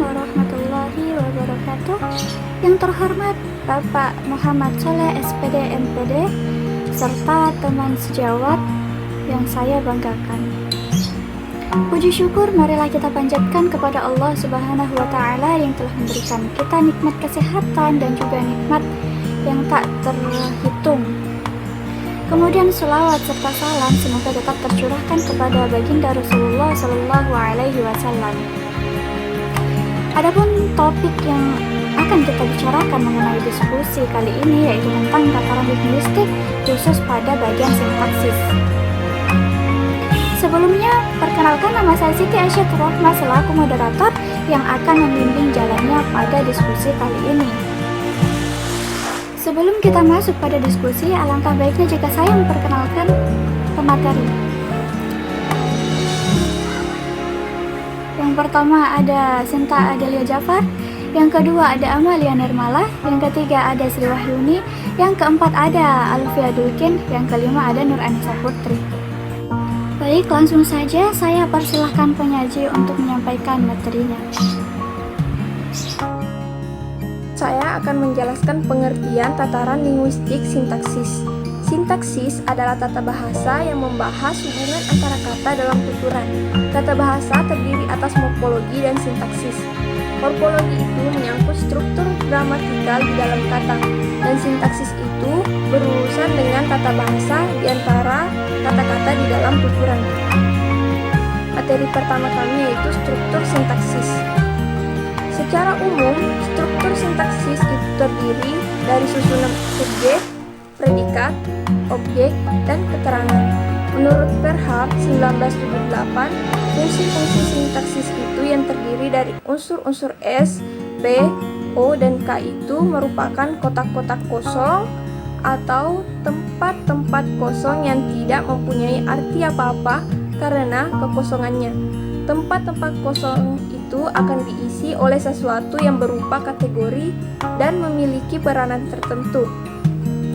warahmatullahi wabarakatuh. Yang terhormat Bapak Muhammad Soleh SPD MPD serta teman sejawat yang saya banggakan. Puji syukur marilah kita panjatkan kepada Allah Subhanahu wa Ta'ala yang telah memberikan kita nikmat kesehatan dan juga nikmat yang tak terhitung. Kemudian selawat serta salam semoga tetap tercurahkan kepada baginda Rasulullah Sallallahu Alaihi Wasallam. Adapun topik yang akan kita bicarakan mengenai diskusi kali ini yaitu tentang tataran linguistik khusus pada bagian sintaksis. Sebelumnya, perkenalkan nama saya Siti Aisyah Rahma selaku moderator yang akan membimbing jalannya pada diskusi kali ini. Sebelum kita masuk pada diskusi, alangkah baiknya jika saya memperkenalkan pemateri. Yang pertama ada Sinta Adelia Jafar, yang kedua ada Amalia Nirmala, yang ketiga ada Sri Wahyuni, yang keempat ada Alfia Dulkin, yang kelima ada Nur Anissa Putri. Baik, langsung saja saya persilahkan penyaji untuk menyampaikan materinya. Saya akan menjelaskan pengertian tataran linguistik sintaksis. Sintaksis adalah tata bahasa yang membahas hubungan antara kata dalam tuturan. Tata bahasa terdiri atas morfologi dan sintaksis. Morfologi itu menyangkut struktur gramatikal di dalam kata, dan sintaksis itu berurusan dengan tata bahasa di antara kata-kata di dalam tuturan. Materi pertama kami yaitu struktur sintaksis. Secara umum, struktur sintaksis itu terdiri dari susunan subjek, predikat, objek, dan keterangan. Menurut Verhaar 1978, fungsi-fungsi sintaksis itu yang terdiri dari unsur-unsur S, P, O, dan K itu merupakan kotak-kotak kosong atau tempat-tempat kosong yang tidak mempunyai arti apa-apa karena kekosongannya. Tempat-tempat kosong itu akan diisi oleh sesuatu yang berupa kategori dan memiliki peranan tertentu.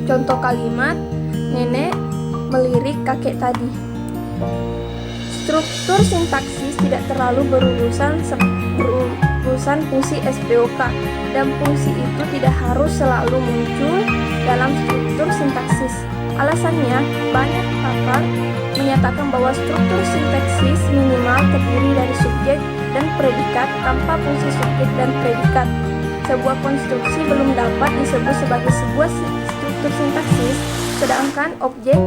Contoh kalimat, nenek melirik kakek tadi. Struktur sintaksis tidak terlalu berurusan fungsi SPOK, dan fungsi itu tidak harus selalu muncul dalam struktur sintaksis. Alasannya, banyak pakar menyatakan bahwa struktur sintaksis minimal terdiri dari subjek dan predikat tanpa fungsi subjek dan predikat. Sebuah konstruksi belum dapat disebut sebagai sebuah struktur sintaksis, sedangkan objek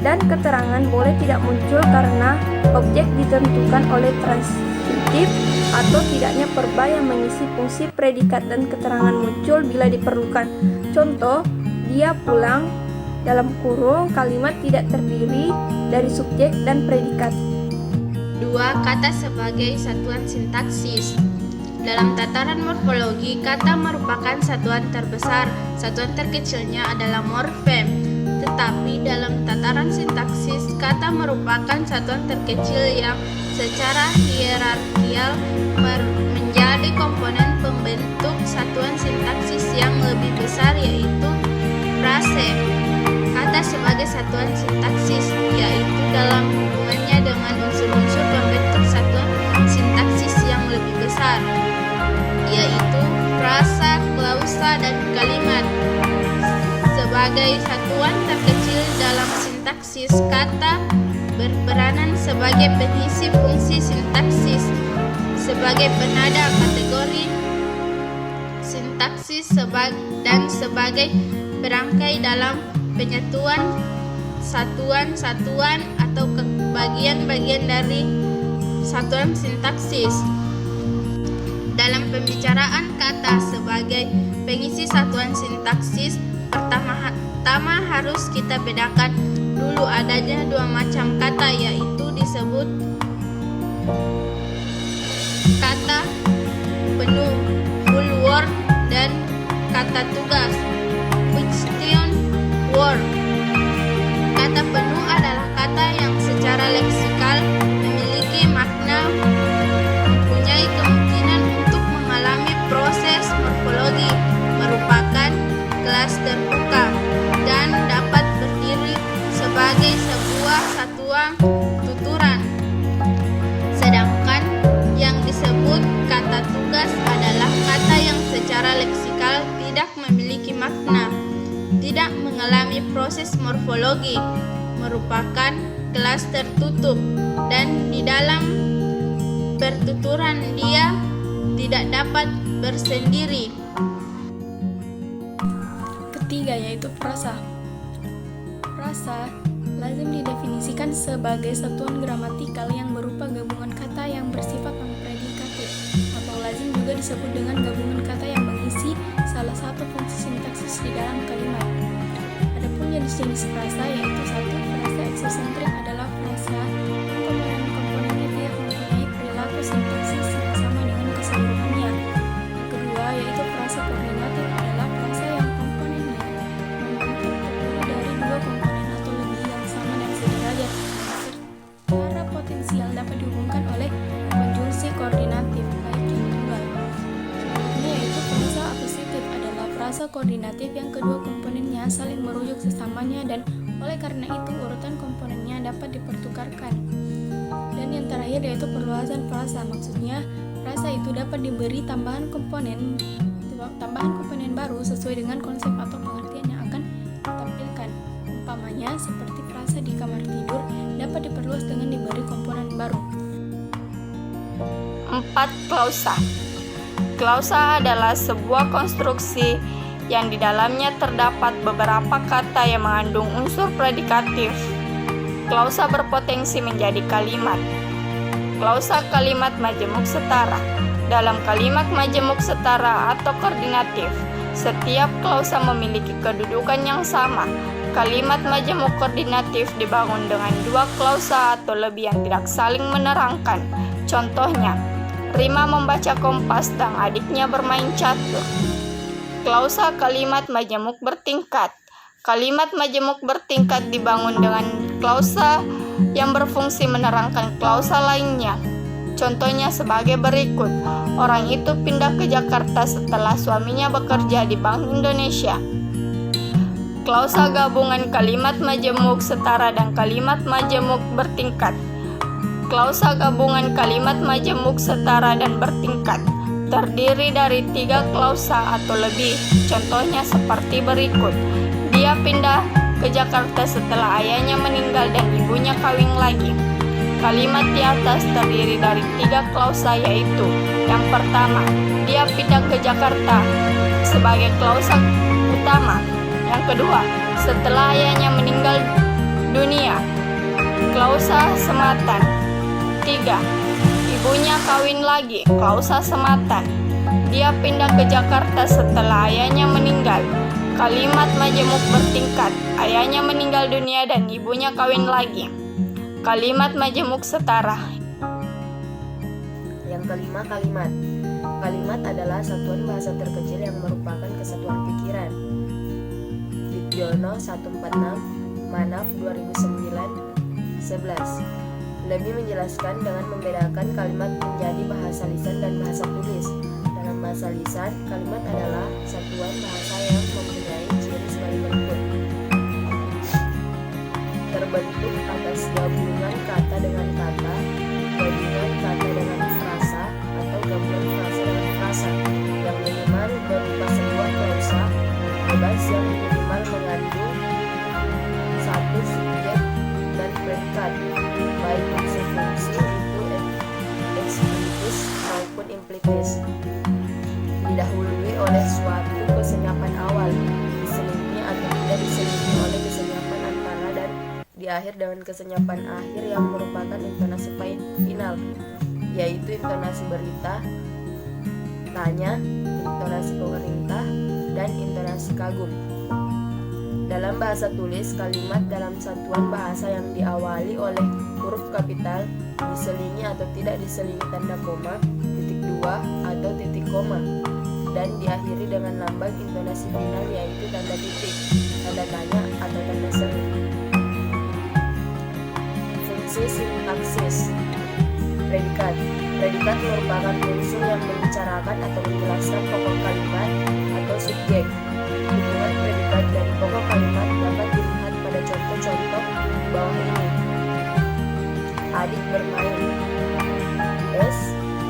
dan keterangan boleh tidak muncul karena objek ditentukan oleh transitif atau tidaknya verba yang mengisi fungsi predikat dan keterangan muncul bila diperlukan. Contoh, dia pulang dalam kurung kalimat tidak terdiri dari subjek dan predikat. 2. Kata sebagai satuan sintaksis. Dalam tataran morfologi, kata merupakan satuan terbesar. Satuan terkecilnya adalah morfem. Tetapi dalam tataran sintaksis, kata merupakan satuan terkecil yang secara hierarkial menjadi komponen pembentuk satuan sintaksis yang lebih besar, yaitu frase. Kata sebagai satuan sintaksis, yaitu dalam hubungannya dengan unsur-unsur pembentuk satuan sintaksis yang lebih besar, yaitu frasa, klausa, dan kalimat. Sebagai satuan terkecil dalam sintaksis, kata berperanan sebagai pengisi fungsi sintaksis, sebagai penada kategori sintaksis, dan sebagai perangkai dalam penyatuan satuan-satuan atau bagian-bagian dari satuan sintaksis. Dalam pembicaraan kata sebagai pengisi satuan sintaksis, pertama harus kita bedakan dulu adanya dua macam kata, yaitu disebut kata penuh full word dan kata tugas question word. Kata penuh adalah kata yang secara leksikal memiliki makna, mempunyai kemungkinan untuk mengalami proses morfologi, merupakan kelas terbuka, dan dapat berdiri sebagai sebuah satuan tuturan. Sedangkan yang disebut kata tugas makna, tidak mengalami proses morfologi, merupakan kelas tertutup, dan di dalam pertuturan dia tidak dapat bersendiri. Ketiga yaitu frasa. Frasa lazim didefinisikan sebagai satuan gramatikal yang berupa gabungan kata yang bersifat non-predikatif, atau lazim juga disebut dengan gabungan kata yang mengisi salah satu fungsi sintaksis di dalam kalimat. Adapun jenis-jenis frasa yaitu satu, frasa eksosentrik adalah frasa komponen-komponennya tidak mempunyai perilaku sintaksis yang sama dengan keseluruhannya. Yang kedua yaitu frasa koordinatif adalah frasa yang komponennya membentuk terdiri dari dua komponen atau lebih yang sama dan sederajat, secara potensial dapat dihubungkan oleh konjungsi koordinatif baik dan tunggal. Selanjutnya yaitu frasa akusatif adalah frasa koordinatif yang kedua komponennya saling merujuk sesamanya dan oleh karena itu urutan komponennya dapat dipertukarkan. Dan yang terakhir yaitu perluasan frasa, maksudnya frasa itu dapat diberi tambahan komponen baru sesuai dengan konsep atau pengertian yang akan ditampilkan. Umpamanya seperti frasa di kamar tidur dapat diperluas dengan diberi komponen baru. 4. Klausa. Klausa adalah sebuah konstruksi yang di dalamnya terdapat beberapa kata yang mengandung unsur predikatif. Klausa berpotensi menjadi kalimat. Klausa kalimat majemuk setara. Dalam kalimat majemuk setara atau koordinatif, setiap klausa memiliki kedudukan yang sama. Kalimat majemuk koordinatif dibangun dengan dua klausa atau lebih yang tidak saling menerangkan. Contohnya, Rima membaca kompas dan adiknya bermain catur. Klausa kalimat majemuk bertingkat. Kalimat majemuk bertingkat dibangun dengan klausa yang berfungsi menerangkan klausa lainnya. Contohnya sebagai berikut. Orang itu pindah ke Jakarta setelah suaminya bekerja di Bank Indonesia. Klausa gabungan kalimat majemuk setara dan kalimat majemuk bertingkat. Klausa gabungan kalimat majemuk setara dan bertingkat terdiri dari 3 klausa atau lebih. Contohnya seperti berikut. Dia pindah ke Jakarta setelah ayahnya meninggal dan ibunya kawin lagi. Kalimat di atas terdiri dari 3 klausa yaitu yang pertama, dia pindah ke Jakarta sebagai klausa utama. Yang kedua, setelah ayahnya meninggal dunia, klausa sematan. 3. Ibunya kawin lagi, klausa sematan. Dia pindah ke Jakarta setelah ayahnya meninggal. Kalimat majemuk bertingkat, ayahnya meninggal dunia dan ibunya kawin lagi. Kalimat majemuk setara. Yang kelima, kalimat. Kalimat adalah satuan bahasa terkecil yang merupakan kesatuan pikiran. Widjono 146, Manaf 2009-11. Lebih menjelaskan dengan membedakan kalimat menjadi bahasa lisan dan bahasa tulis. Dalam bahasa lisan, kalimat adalah satuan bahasa yang mempunyai ciri sebagai berikut. Terbentuk atas gabungan kata dengan kata, gabungan kata dengan frasa, atau gabungan frasa dengan frasa, yang minimal berupa sebuah klausa bebas yang minimal mengandung satu subjek dan predikat, baik unsur fungsi itu eksplisis maupun implisis, didahului oleh suatu kesenyapan awal, diselingi atau tidak diselingi oleh kesenyapan antara, dan di akhir dengan kesenyapan akhir yang merupakan intonasi final, yaitu intonasi berita, tanya, intonasi pemerintah, dan intonasi kagum. Dalam bahasa tulis, kalimat dalam satuan bahasa yang diawali oleh huruf kapital diselingi atau tidak diselingi tanda koma, titik dua atau titik koma, dan diakhiri dengan lambang intonasi final yaitu tanda titik, tanda tanya atau tanda seru. Fungsi sintaksis. Predikat. Predikat merupakan unsur yang membicarakan atau menjelaskan pokok kalimat atau subjek. Hubungan predikat dan pokok kalimat dapat dilihat pada contoh-contoh bawah ini. Adik bermain.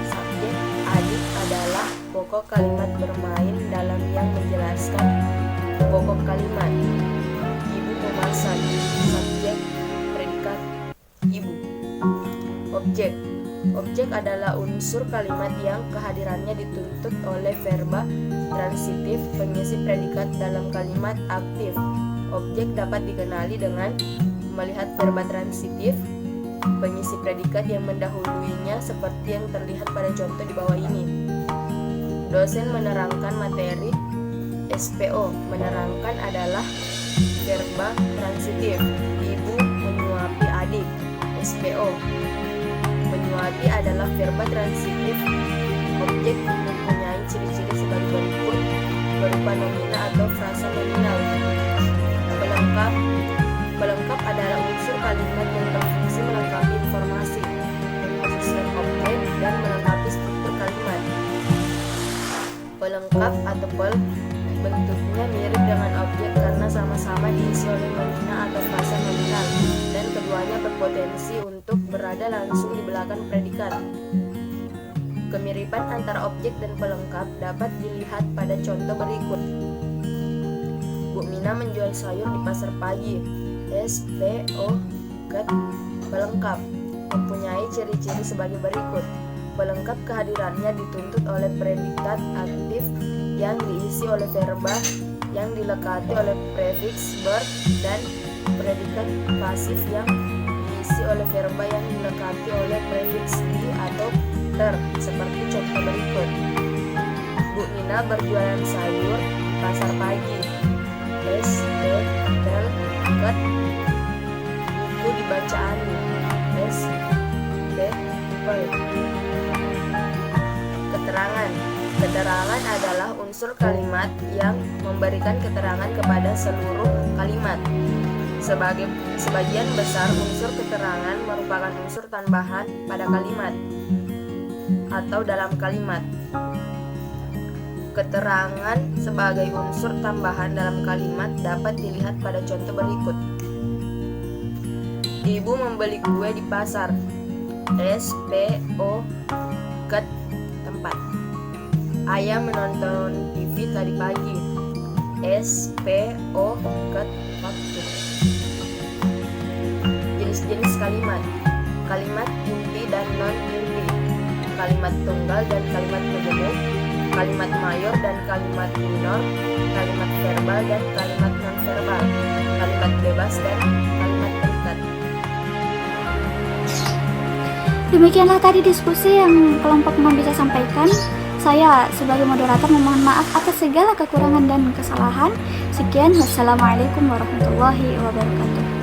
Subjek adik adalah pokok kalimat bermain dalam yang menjelaskan pokok kalimat. Ibu memasak. Subjek, predikat, ibu. Objek. Objek adalah unsur kalimat yang kehadirannya dituntut oleh verba transitif pengisi predikat dalam kalimat aktif. Objek dapat dikenali dengan melihat verba transitif pengisi predikat yang mendahuluinya seperti yang terlihat pada contoh di bawah ini. Dosen menerangkan materi. SPO menerangkan adalah verba transitif. Ibu menyuapi adik. SPO menyuapi adalah verba transitif. Objek mempunyai ciri-ciri sebagai berikut berupa nomina atau frasa nominal. Pelengkap. Pelengkap adalah unsur kalimat yang berfungsi melengkapi informasi, mengkhususkan objek, dan melengkapi struktur kalimat. Pelengkap atau pel bentuknya mirip dengan objek karena sama-sama diisi oleh nomina atau frasa nominal, dan keduanya berpotensi untuk berada langsung di belakang predikat. Kemiripan antara objek dan pelengkap dapat dilihat pada contoh berikut. Bu Mina menjual sayur di pasar pagi. SPO pelengkap mempunyai ciri-ciri sebagai berikut. Pelengkap kehadirannya dituntut oleh predikat aktif yang diisi oleh verba yang dilekati oleh prefiks ber, dan predikat pasif yang diisi oleh verba yang dilekati oleh prefiks di atau ter, seperti contoh berikut. Bu Nina berjualan sayur di pasar pagi. Buku dibaca Ani. Keterangan. Keterangan adalah unsur kalimat yang memberikan keterangan kepada seluruh kalimat. Sebagian besar unsur keterangan merupakan unsur tambahan pada kalimat atau dalam kalimat. Keterangan sebagai unsur tambahan dalam kalimat dapat dilihat pada contoh berikut. Ibu membeli kue di pasar. SPO tempat. Ayah menonton TV tadi pagi. SPO waktu. Jenis-jenis kalimat. Kalimat inti dan non-inti. Kalimat tunggal dan kalimat majemuk. Kalimat mayor dan kalimat minor. Kalimat verbal dan kalimat non-verbal. Kalimat bebas dan kalimat terikat. Demikianlah tadi diskusi yang kelompok MOM bisa sampaikan. Saya sebagai moderator memohon maaf atas segala kekurangan dan kesalahan. Sekian, wassalamualaikum warahmatullahi wabarakatuh.